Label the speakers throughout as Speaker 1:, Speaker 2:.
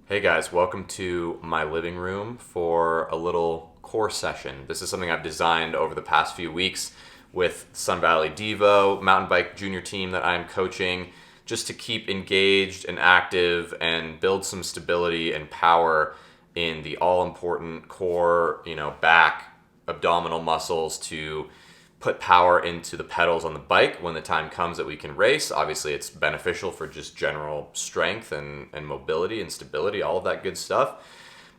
Speaker 1: Hey guys, welcome to my living room for a little core session. This is something I've designed over the past few weeks with Sun Valley Devo mountain bike junior team that I'm coaching, just to keep engaged and active and build some stability and power in the all-important core, back, abdominal muscles to put power into the pedals on the bike when the time comes that we can race. Obviously, it's beneficial for just general strength and mobility and stability, all of that good stuff.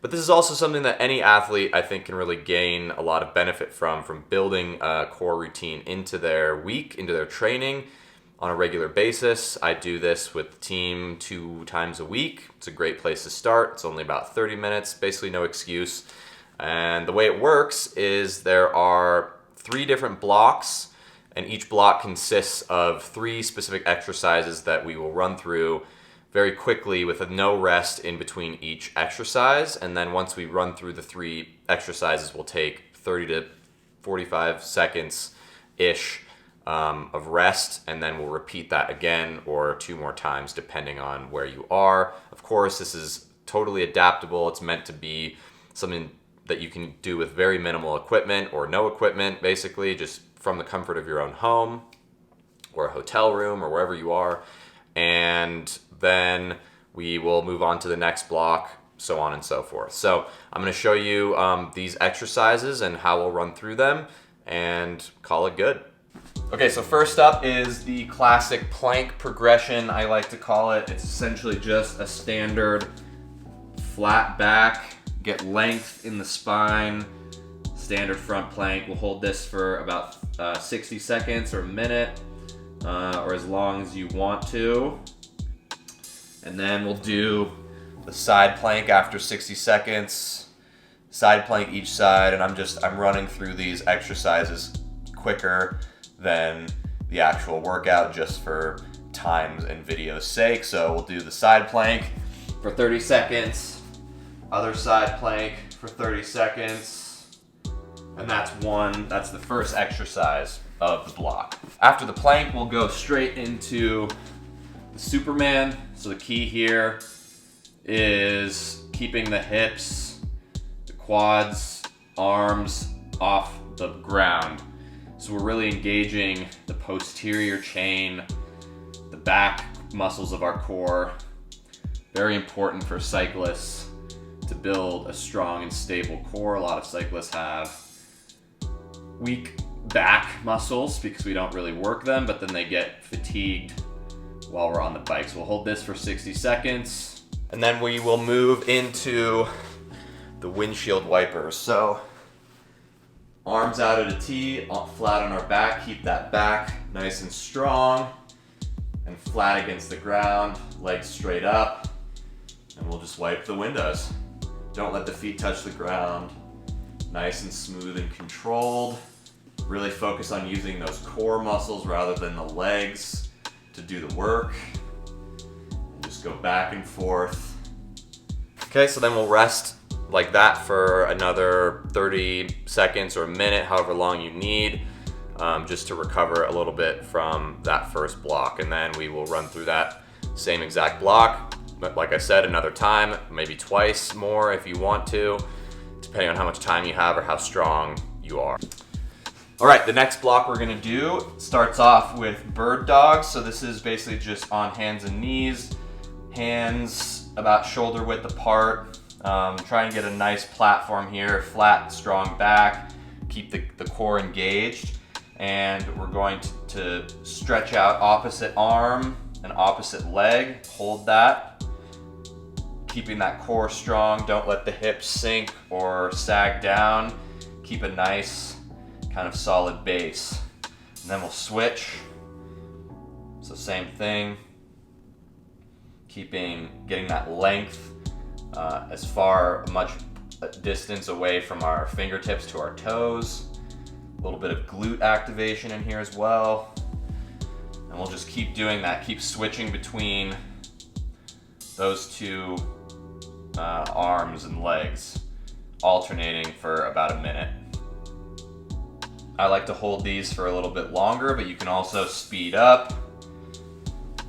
Speaker 1: But this is also something that any athlete, I think, can really gain a lot of benefit from building a core routine into their week, into their training on a regular basis. I do this with the team 2 times a week. It's a great place to start. It's only about 30 minutes, basically no excuse. And the way it works is there are 3 different blocks, and each block consists of 3 specific exercises that we will run through very quickly with no rest in between each exercise. And then once we run through the 3 exercises, we'll take 30 to 45 seconds-ish of rest, and then we'll repeat that again or 2 more times depending on where you are. Of course, this is totally adaptable. It's meant to be something that you can do with very minimal equipment or no equipment, basically just from the comfort of your own home or a hotel room or wherever you are. And then we will move on to the next block, so on and so forth. So I'm going to show you these exercises and how we'll run through them and call it good. Okay, so first up is the classic plank progression, I like to call it. It's essentially just a standard flat back, get length in the spine, standard front plank. We'll hold this for about 60 seconds or a minute, or as long as you want to. And then we'll do the side plank after 60 seconds, side plank each side, and I'm running through these exercises quicker than the actual workout just for times and video's sake. So we'll do the side plank for 30 seconds, other side plank for 30 seconds, and that's the first exercise of the block. After the plank, we'll go straight into the Superman. So the key here is keeping the hips, the quads, arms off the ground. So we're really engaging the posterior chain, the back muscles of our core. Very important for cyclists to build a strong and stable core. A lot of cyclists have weak back muscles because we don't really work them, but then they get fatigued while we're on the bike. So we'll hold this for 60 seconds, and then we will move into the windshield wipers. So arms out at a T, flat on our back, keep that back nice and strong and flat against the ground, legs straight up, and we'll just wipe the windows. Don't let the feet touch the ground. Nice and smooth and controlled. Really focus on using those core muscles rather than the legs to do the work. And just go back and forth. Okay, so then we'll rest like that for another 30 seconds or a minute, however long you need, just to recover a little bit from that first block. And then we will run through that same exact block, but like I said, another time, maybe twice more if you want to, depending on how much time you have or how strong you are. All right, the next block we're gonna do starts off with bird dogs. So this is basically just on hands and knees, hands about shoulder width apart. Try and get a nice platform here, flat, strong back, keep the core engaged. And we're going to stretch out opposite arm an opposite leg, hold that, keeping that core strong. Don't let the hips sink or sag down. Keep a nice kind of solid base. And then we'll switch. So same thing, getting that length much distance away from our fingertips to our toes. A little bit of glute activation in here as well. And we'll just keep doing that, keep switching between those two arms and legs, alternating for about a minute. I like to hold these for a little bit longer, but you can also speed up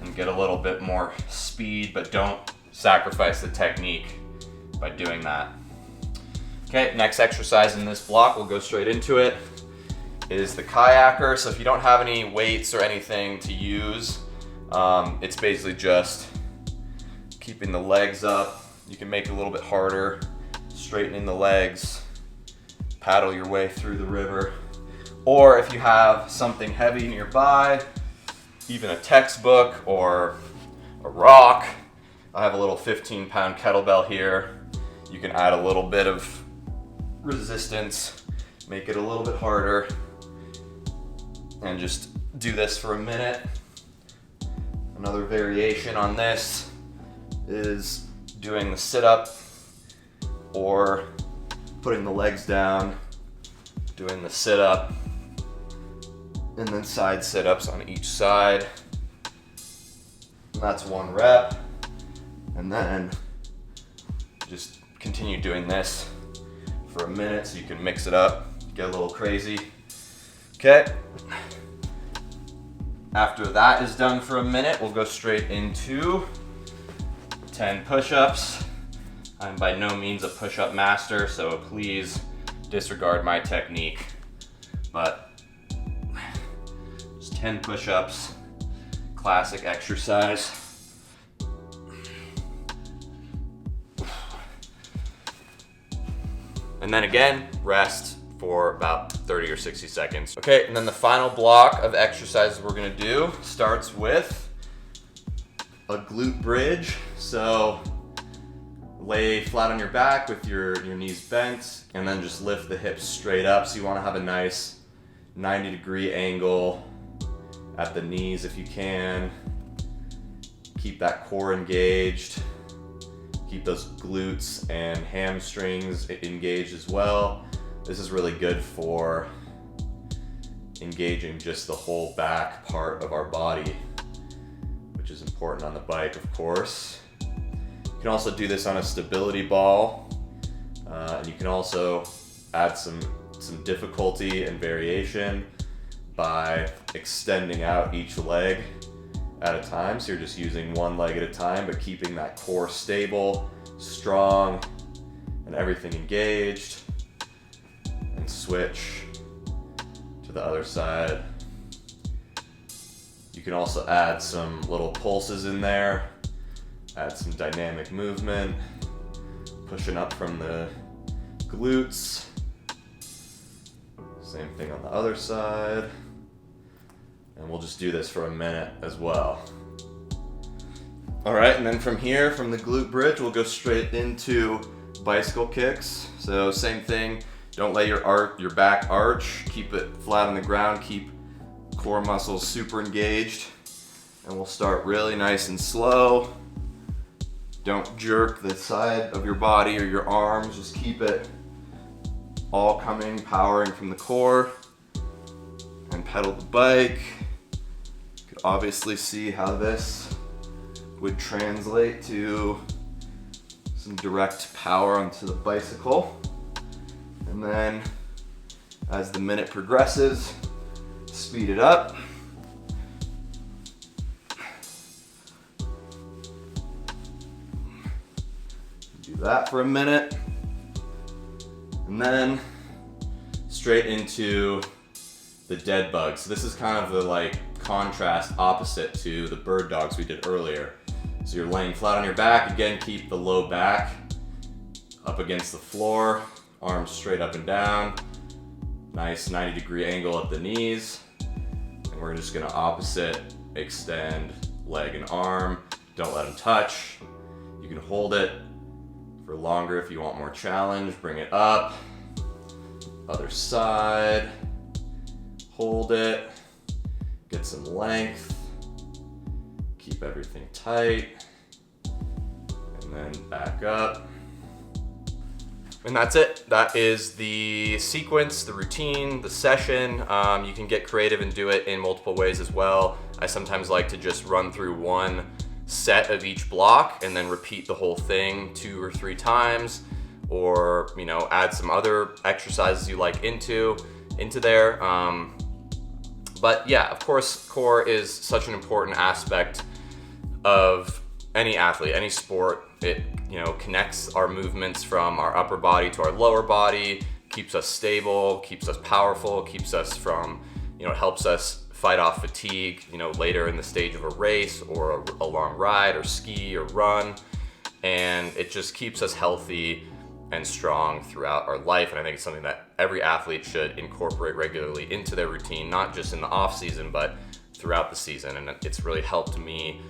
Speaker 1: and get a little bit more speed, but don't sacrifice the technique by doing that. Okay, next exercise in this block, we'll go straight into it, is the kayaker. So if you don't have any weights or anything to use, it's basically just keeping the legs up. You can make it a little bit harder, straightening the legs, paddle your way through the river. Or if you have something heavy nearby, even a textbook or a rock, I have a little 15-pound kettlebell here. You can add a little bit of resistance, make it a little bit harder, and just do this for a minute. Another variation on this is doing the sit-up or putting the legs down, doing the sit-up, and then side sit-ups on each side. And that's 1 rep. And then just continue doing this for a minute so you can mix it up, get a little crazy. Okay. After that is done for a minute, we'll go straight into 10 push-ups. I'm by no means a push-up master, so please disregard my technique. But just 10 push-ups, classic exercise. And then again, rest for about 30 or 60 seconds. Okay, and then the final block of exercises we're gonna do starts with a glute bridge. So lay flat on your back with your knees bent, and then just lift the hips straight up. So you wanna have a nice 90-degree angle at the knees if you can. Keep that core engaged. Keep those glutes and hamstrings engaged as well. This is really good for engaging just the whole back part of our body, which is important on the bike, of course. You can also do this on a stability ball, and you can also add some difficulty and variation by extending out each leg at a time. So you're just using one leg at a time, but keeping that core stable, strong, and everything engaged. And switch to the other side. You can also add some little pulses in there, add some dynamic movement, pushing up from the glutes. Same thing on the other side. And we'll just do this for a minute as well. All right, and then from here, from the glute bridge, we'll go straight into bicycle kicks. So same thing, don't let your back arch, keep it flat on the ground, keep core muscles super engaged. And we'll start really nice and slow. Don't jerk the side of your body or your arms, just keep it all coming, powering from the core. And pedal the bike. You could obviously see how this would translate to some direct power onto the bicycle. And then as the minute progresses, speed it up. Do that for a minute. And then straight into the dead bug. So this is kind of the contrast opposite to the bird dogs we did earlier. So you're laying flat on your back. Again, keep the low back up against the floor, arms straight up and down. Nice 90-degree angle at the knees. And we're just gonna opposite extend leg and arm. Don't let them touch. You can hold it for longer if you want more challenge. Bring it up. Other side. Hold it. Get some length. Keep everything tight. And then back up. And that's it. That is the sequence, the routine, the session. You can get creative and do it in multiple ways as well. I sometimes like to just run through one set of each block and then repeat the whole thing 2 or 3 times, or add some other exercises you like into there. But yeah, of course, core is such an important aspect of any athlete, any sport. It connects our movements from our upper body to our lower body, keeps us stable, keeps us powerful, keeps us from, it helps us fight off fatigue, later in the stage of a race or a long ride or ski or run. And it just keeps us healthy and strong throughout our life. And I think it's something that every athlete should incorporate regularly into their routine, not just in the off season, but throughout the season. And it's really helped me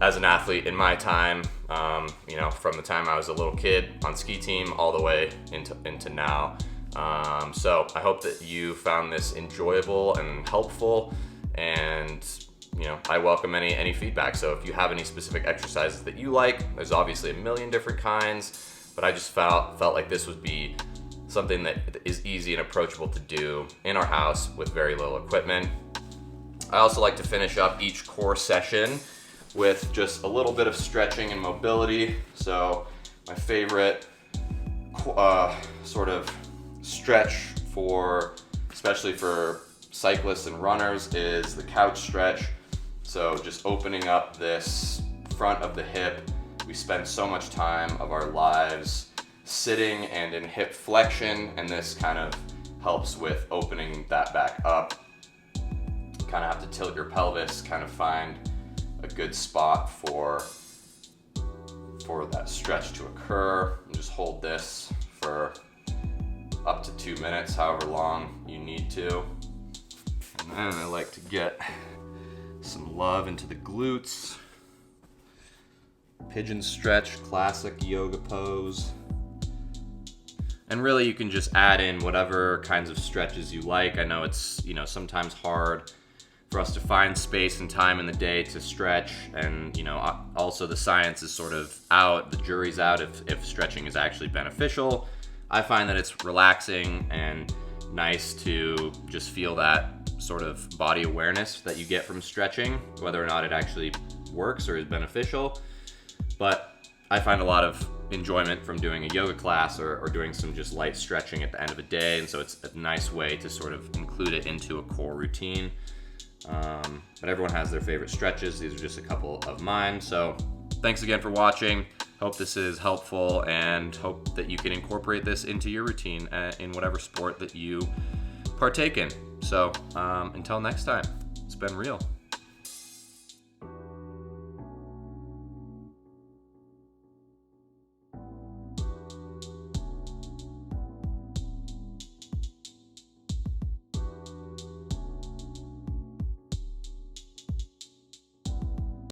Speaker 1: as an athlete in my time, from the time I was a little kid on ski team all the way into now. So I hope that you found this enjoyable and helpful, and I welcome any feedback. So if you have any specific exercises that you like, there's obviously a million different kinds, but I just felt like this would be something that is easy and approachable to do in our house with very little equipment. I also like to finish up each core session with just a little bit of stretching and mobility. So my favorite sort of stretch especially for cyclists and runners, is the couch stretch. So just opening up this front of the hip. We spend so much time of our lives sitting and in hip flexion, and this kind of helps with opening that back up. Kind of have to tilt your pelvis, kind of find a good spot for that stretch to occur, and just hold this for up to 2 minutes, however long you need to. And then I like to get some love into the glutes. Pigeon stretch, classic yoga pose. And really you can just add in whatever kinds of stretches you like. I know it's, sometimes hard for us to find space and time in the day to stretch, and also the science is sort of out, the jury's out if stretching is actually beneficial. I find that it's relaxing and nice to just feel that sort of body awareness that you get from stretching, whether or not it actually works or is beneficial. But I find a lot of enjoyment from doing a yoga class or doing some just light stretching at the end of a day, and so it's a nice way to sort of include it into a core routine. But everyone has their favorite stretches. These are just a couple of mine. So thanks again for watching. Hope this is helpful, and hope that you can incorporate this into your routine in whatever sport that you partake in. So until next time, it's been real.